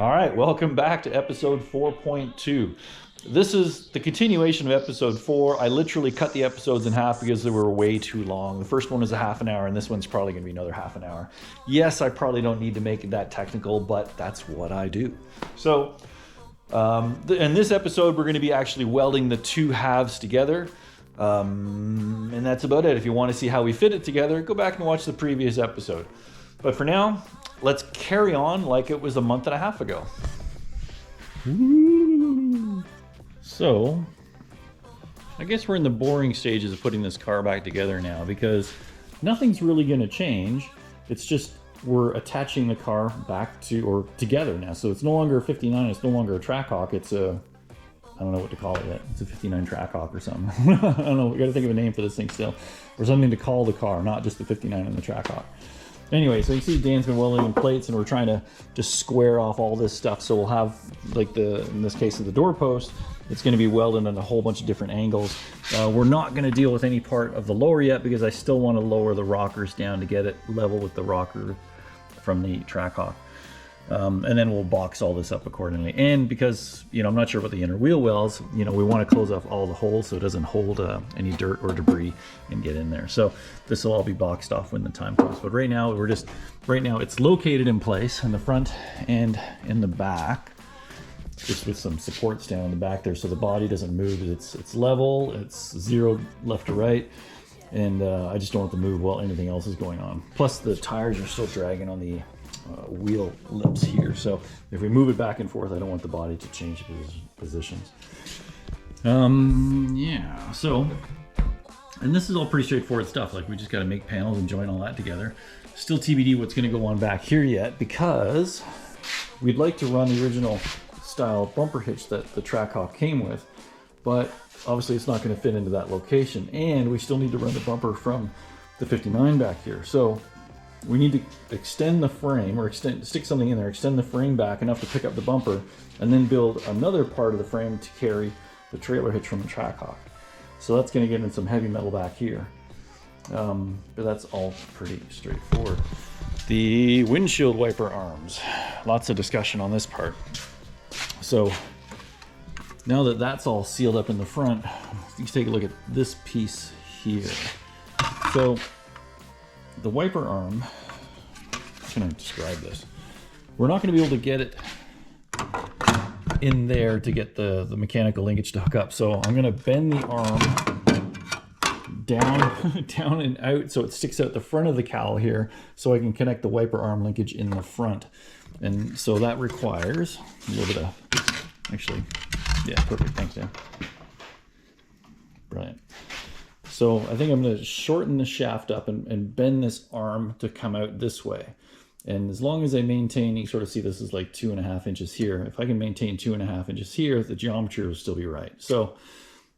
All right, welcome back to episode 4.2. This is the continuation of episode 4. I literally cut the episodes in half because they were way too long. The first one was a half an hour, and this one's probably going to be another half an hour. Yes, I probably don't need to make it that technical, but that's what I do. So, in this episode, we're going to be actually welding the two halves together. And that's about it. If you want to see how we fit it together, go back and watch the previous episode. But for now, let's carry on like it was a month and a half ago. So, I guess we're in the boring stages of putting this car back together now because nothing's really going to change. It's just we're attaching the car back to, or together now. So it's no longer a 59, it's no longer a Trackhawk. It's a, I don't know what to call it yet. It's a 59 Trackhawk or something. I don't know, we got to think of a name for this thing still. Or something to call the car, not just the 59 and the Trackhawk. Anyway, so you see Dan's been welding in plates and we're trying to just square off all this stuff. So we'll have, like in this case of the doorpost, it's going to be welded at a whole bunch of different angles. We're not going to deal with any part of the lower yet because I still want to lower the rockers down to get it level with the rocker from the Trackhawk. And then we'll box all this up accordingly. And because, I'm not sure about the inner wheel wells, we want to close off all the holes so it doesn't hold any dirt or debris and get in there. So this will all be boxed off when the time comes. But right now, it's located in place in the front and in the back, just with some supports down in the back there so the body doesn't move. It's level, it's zero left to right. And I just don't want to move while anything else is going on. Plus the tires are still dragging on the wheel lips here, so if we move it back and forth, I don't want the body to change positions. Yeah, so, and this is all pretty straightforward stuff. Like, we just got to make panels and join all that together. Still TBD what's going to go on back here yet, because we'd like to run the original style bumper hitch that the Trackhawk came with, but obviously it's not going to fit into that location, and we still need to run the bumper from the 59 back here. So we need to extend the frame, or stick something in there, extend the frame back enough to pick up the bumper, and then build another part of the frame to carry the trailer hitch from the Trackhawk. So that's going to get in some heavy metal back here. But that's all pretty straightforward. The windshield wiper arms. Lots of discussion on this part. So now that that's all sealed up in the front, let's take a look at this piece here. So the wiper arm, I'm going to describe this. We're not going to be able to get it in there to get the mechanical linkage to hook up. So I'm going to bend the arm down and out so it sticks out the front of the cowl here so I can connect the wiper arm linkage in the front. And so that requires a little bit of, actually, yeah, perfect. Thanks, Dan. Brilliant. So I think I'm going to shorten the shaft up and bend this arm to come out this way. And as long as I maintain, you sort of see this is like 2.5 inches here. If I can maintain 2.5 inches here, the geometry will still be right. So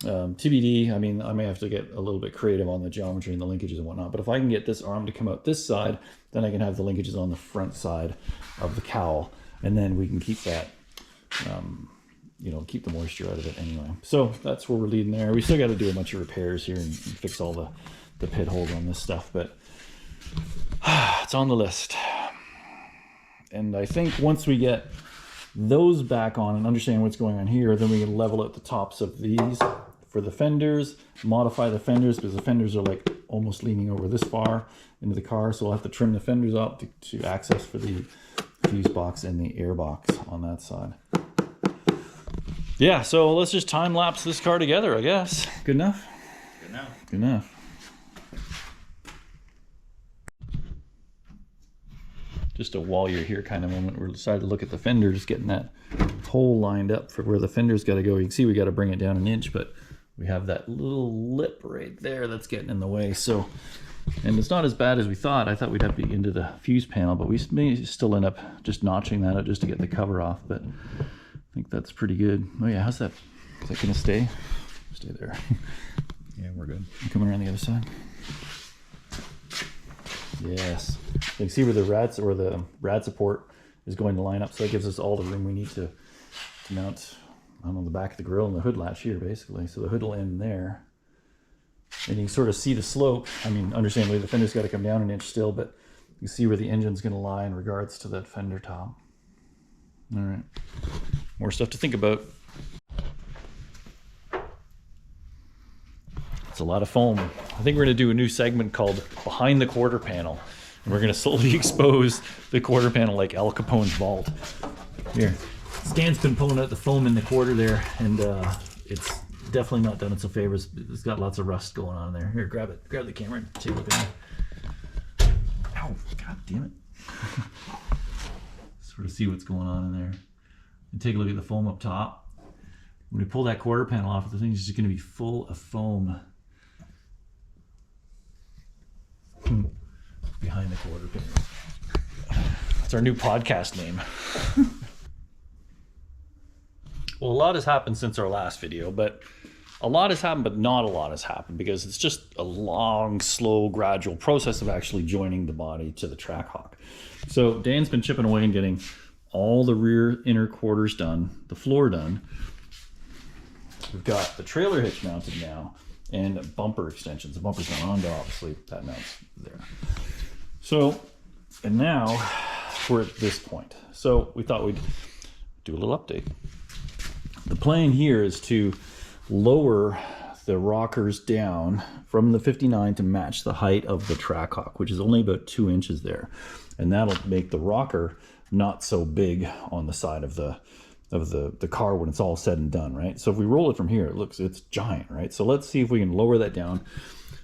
TBD, I mean, I may have to get a little bit creative on the geometry and the linkages and whatnot. But if I can get this arm to come out this side, then I can have the linkages on the front side of the cowl. And then we can keep that, keep the moisture out of it anyway. So that's where we're leading there. We still got to do a bunch of repairs here and fix all the pit holes on this stuff, but it's on the list. And I think once we get those back on and understand what's going on here, then we can level out the tops of these for the fenders, modify the fenders, because the fenders are like almost leaning over this far into the car. So we'll have to trim the fenders up to access for the fuse box and the air box on that side. Yeah, so let's just time lapse this car together, I guess. Good enough? Good enough. Good enough. Just a while you're here kind of moment, we decided to look at the fenders, getting that hole lined up for where the fender's got to go. You can see we got to bring it down 1 inch, but we have that little lip right there that's getting in the way. So, and it's not as bad as we thought. I thought we'd have to be into the fuse panel, but we may still end up just notching that out just to get the cover off. But I think that's pretty good. Oh yeah, how's that? Is that gonna stay? Stay there. Yeah, we're good. I'm coming around the other side. Yes. You can see where the rad support is going to line up, so that gives us all the room we need to mount on the back of the grill and the hood latch here, basically. So the hood will end there. And you can sort of see the slope. I mean, understandably, the fender's got to come down 1 inch still, but you see where the engine's going to lie in regards to that fender top. All right, more stuff to think about. It's a lot of foam. I think we're gonna do a new segment called Behind the Quarter Panel. And we're gonna slowly expose the quarter panel like Al Capone's vault. Here, Stan's been pulling out the foam in the quarter there, and it's definitely not done us a favor. It's got lots of rust going on there. Here, grab it. Grab the camera and take a look at it. Ow, god damn it. Sort of see what's going on in there. And take a look at the foam up top. When we pull that quarter panel off, the thing's just gonna be full of foam. Behind the Quarter Panel. That's our new podcast name. Well, a lot has happened since our last video, but a lot has happened, but not a lot has happened because it's just a long, slow, gradual process of actually joining the body to the Trackhawk. So Dan's been chipping away and getting all the rear inner quarters done, the floor done. We've got the trailer hitch mounted now and bumper extensions. The bumper's gone on, obviously that mounts there. So, and now we're at this point. So we thought we'd do a little update. The plan here is to lower the rockers down from the 59 to match the height of the Trackhawk, which is only about 2 inches there. And that'll make the rocker not so big on the side of the car when it's all said and done, right? So if we roll it from here, it's giant, right? So let's see if we can lower that down,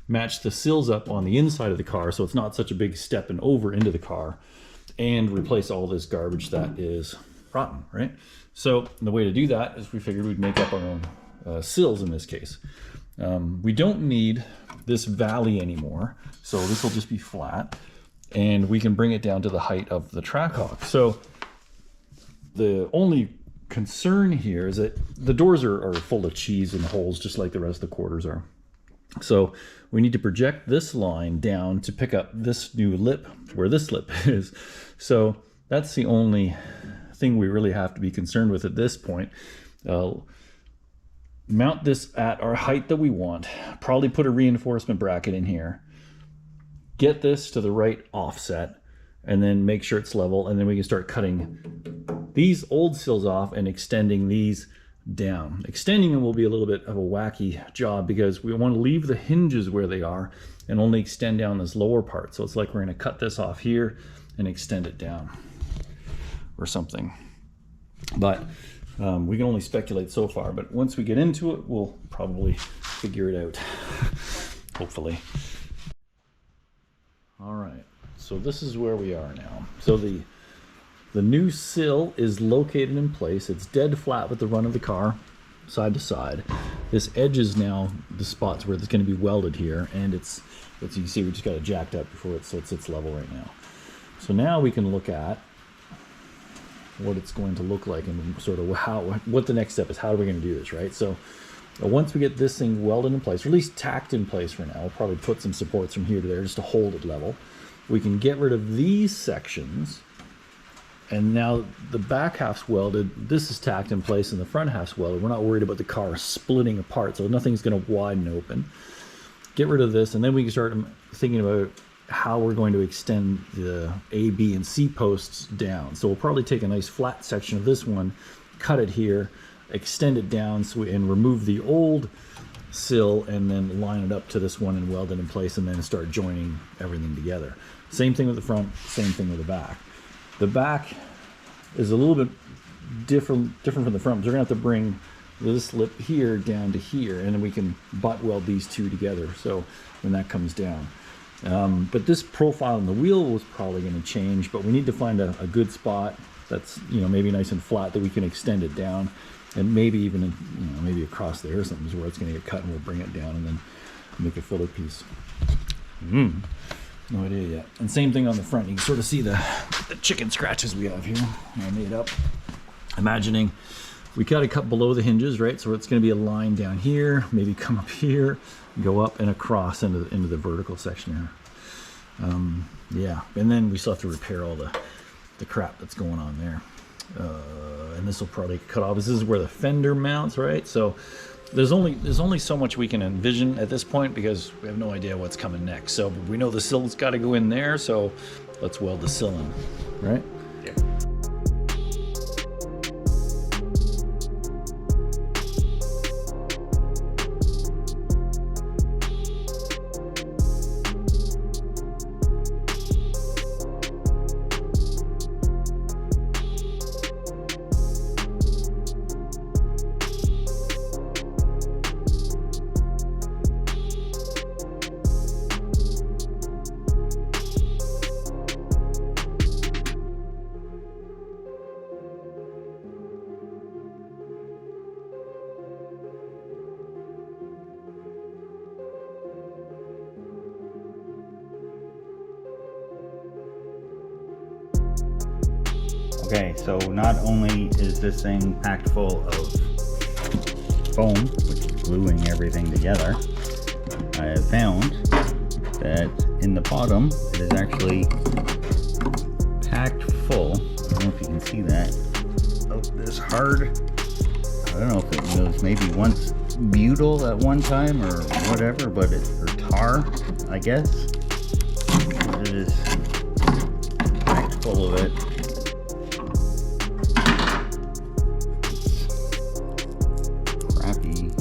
match the sills up on the inside of the car so it's not such a big step and over into the car, and replace all this garbage that is rotten, right? So the way to do that is we figured we'd make up our own sills in this case. We don't need this valley anymore, so this will just be flat, and we can bring it down to the height of the Trackhawk. So the only concern here is that the doors are full of cheese and holes just like the rest of the quarters are. So we need to project this line down to pick up this new lip where this lip is. So that's the only thing we really have to be concerned with at this point. Mount this at our height that we want, probably put a reinforcement bracket in here, get this to the right offset, and then make sure it's level, and then we can start cutting these old sills off and extending these down. Extending them will be a little bit of a wacky job because we want to leave the hinges where they are and only extend down this lower part. So it's like we're going to cut this off here and extend it down or something. But we can only speculate so far, but once we get into it, we'll probably figure it out, hopefully. All right, so this is where we are now. So the new sill is located in place. It's dead flat with the run of the car, side to side. This edge is now the spots where it's going to be welded here, and it's you can see we just got it jacked up before so it sits level right now. So now we can look at what it's going to look like and sort of what the next step is. How are we going to do this, right? So once we get this thing welded in place, or at least tacked in place for now, we'll probably put some supports from here to there just to hold it level. We can get rid of these sections. And now the back half's welded, this is tacked in place, and the front half's welded. We're not worried about the car splitting apart, so nothing's going to widen open. Get rid of this, and then we can start thinking about how we're going to extend the A, B, and C posts down. So we'll probably take a nice flat section of this one, cut it here, extend it down, and remove the old sill, and then line it up to this one and weld it in place, and then start joining everything together. Same thing with the front, same thing with the back. The back is a little bit different from the front. We're gonna have to bring this lip here down to here, and then we can butt weld these two together. So when that comes down, but this profile in the wheel was probably going to change. But we need to find a good spot that's maybe nice and flat that we can extend it down, and maybe even maybe across there or something is where it's going to get cut, and we'll bring it down and then make a filler piece. No idea yet. And same thing on the front. You can sort of see the chicken scratches we have here. I made up. Imagining we got to cut below the hinges, right? So it's going to be a line down here, maybe come up here, go up and across into the vertical section here. Yeah, and then we still have to repair all the crap that's going on there. And this will probably cut off. This is where the fender mounts, right? So there's only so much we can envision at this point because we have no idea what's coming next. So we know the sill's got to go in there, so let's weld the sill in, right? Yeah. Okay, so not only is this thing packed full of foam, which is gluing everything together, I have found that in the bottom it is actually packed full, I don't know if you can see that, of this hard, I don't know if it was maybe once butyl at one time or whatever, but or tar, I guess. It is packed full of it. It's crappy,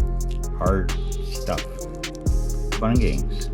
hard stuff. Fun and games.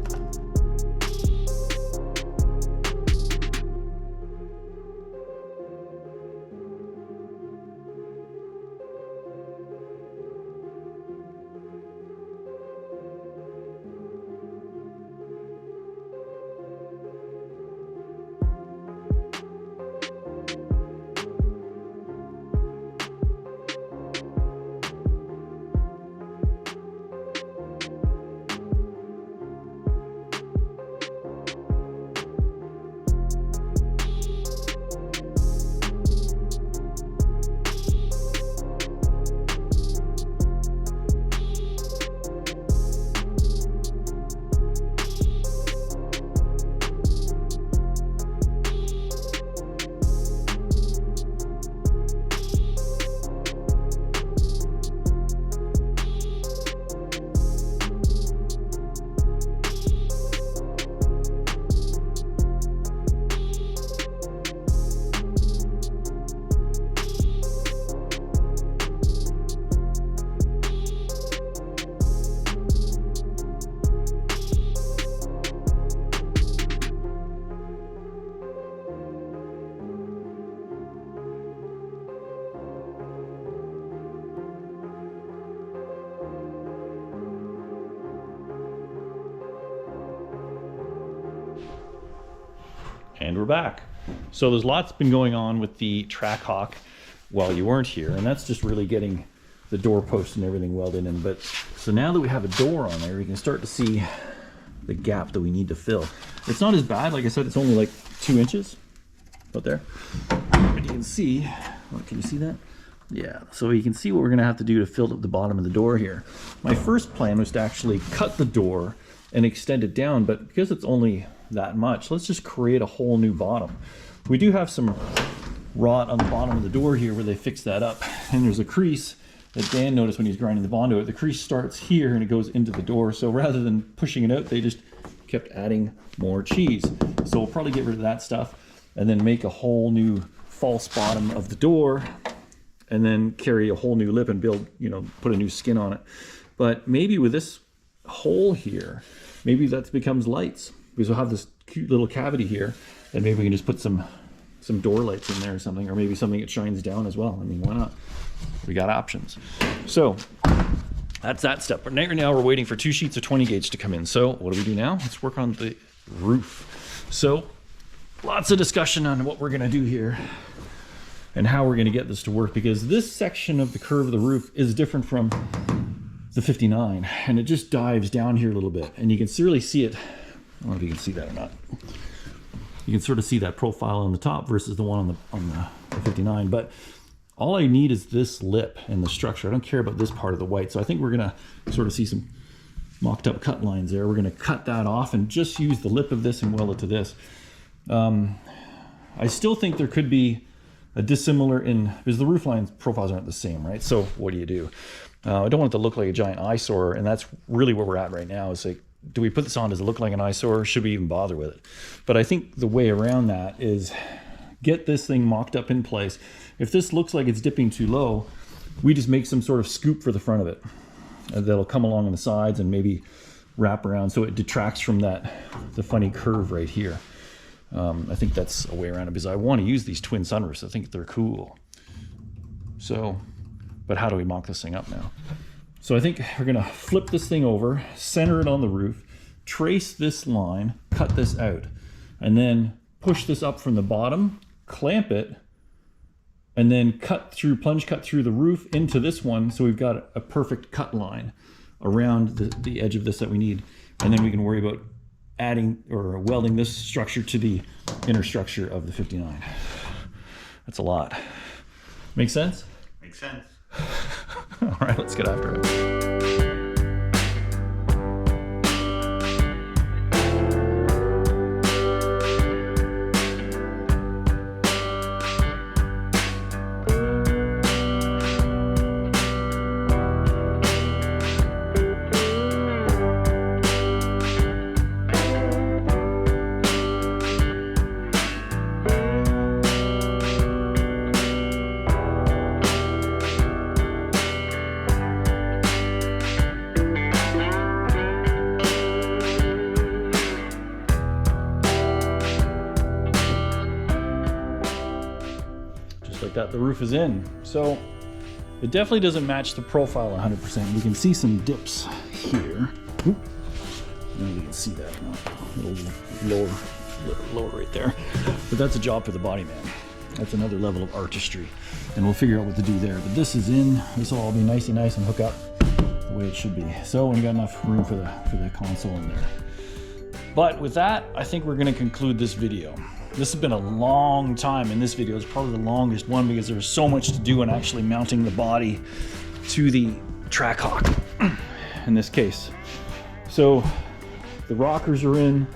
And we're back. So there's lots been going on with the Trackhawk while you weren't here, and that's just really getting the door post and everything welded in. But so now that we have a door on there, we can start to see the gap that we need to fill. It's not as bad, like I said, it's only like 2 inches out there. And you can see, well, can you see that? Yeah, so you can see what we're gonna have to do to fill up the bottom of the door here. My first plan was to actually cut the door and extend it down, but because it's only that much, let's just create a whole new bottom. We do have some rot on the bottom of the door here where they fixed that up, and there's a crease that Dan noticed when he was grinding the Bondo. The crease starts here and it goes into the door, so rather than pushing it out, they just kept adding more cheese. So we'll probably get rid of that stuff and then make a whole new false bottom of the door, and then carry a whole new lip and build, you know, put a new skin on it. But maybe with this hole here, maybe that becomes lights, because we'll have this cute little cavity here, and maybe we can just put some door lights in there or something, or maybe something that shines down as well. I mean, why not? We got options. So that's that step. But right now we're waiting for 2 sheets of 20 gauge to come in. So what do we do now? Let's work on the roof. So lots of discussion on what we're gonna do here and how we're gonna get this to work, because this section of the curve of the roof is different from the 59, and it just dives down here a little bit, and you can really see it. I don't know if you can see that or not. You can sort of see that profile on the top versus the one on the 59, but all I need is this lip and the structure. I don't care about this part of the white. So I think we're gonna sort of see some mocked up cut lines there. We're gonna cut that off and just use the lip of this and weld it to this. I still think there could be a dissimilar because the roof line profiles aren't the same, right? So what do? I don't want it to look like a giant eyesore, and that's really where we're at right now. It's like, do we put this on? Does it look like an eyesore? Should we even bother with it? But I think the way around that is get this thing mocked up in place. If this looks like it's dipping too low, we just make some sort of scoop for the front of it that'll come along on the sides and maybe wrap around so it detracts from the funny curve right here. I think that's a way around it, because I want to use these twin sunroofs. I think they're cool. So, but how do we mock this thing up now? So I think we're gonna flip this thing over, center it on the roof, trace this line, cut this out, and then push this up from the bottom, clamp it, and then plunge cut through the roof into this one, so we've got a perfect cut line around the edge of this that we need. And then we can worry about adding or welding this structure to the inner structure of the 59. That's a lot. Make sense? Makes sense. All right, let's get after it. Like that, the roof is in. So it definitely doesn't match the profile 100%. We can see some dips here. Oop. And we can see that a little lower right there. But that's a job for the body man. That's another level of artistry, and we'll figure out what to do there. But this is in. This will all be nice and hook up the way it should be. So we got enough room for the console in there. But with that, I think we're going to conclude this video. This has been a long time, and this video is probably the longest one because there's so much to do in actually mounting the body to the Trackhawk in this case. So the rockers are in,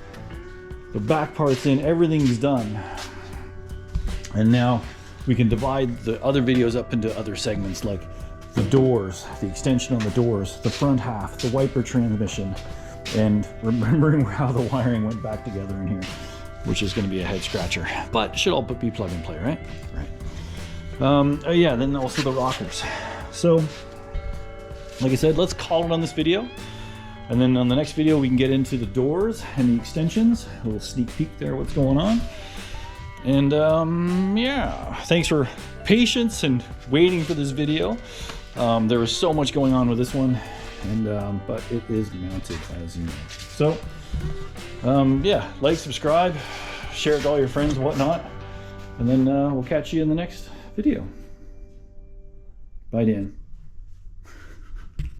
the back part's in, everything's done. And now we can divide the other videos up into other segments, like the doors, the extension on the doors, the front half, the wiper transmission, and remembering how the wiring went back together in here, which is going to be a head scratcher, but it should all be plug and play, right? Right. Yeah, then also the rockers. So, like I said, let's call it on this video. And then on the next video, we can get into the doors and the extensions. A little sneak peek there, what's going on. And yeah, thanks for patience and waiting for this video. There was so much going on with this one, and but it is mounted, as you know. So, yeah, like, subscribe, share it to all your friends, whatnot, and then we'll catch you in the next video. Bye, Dan.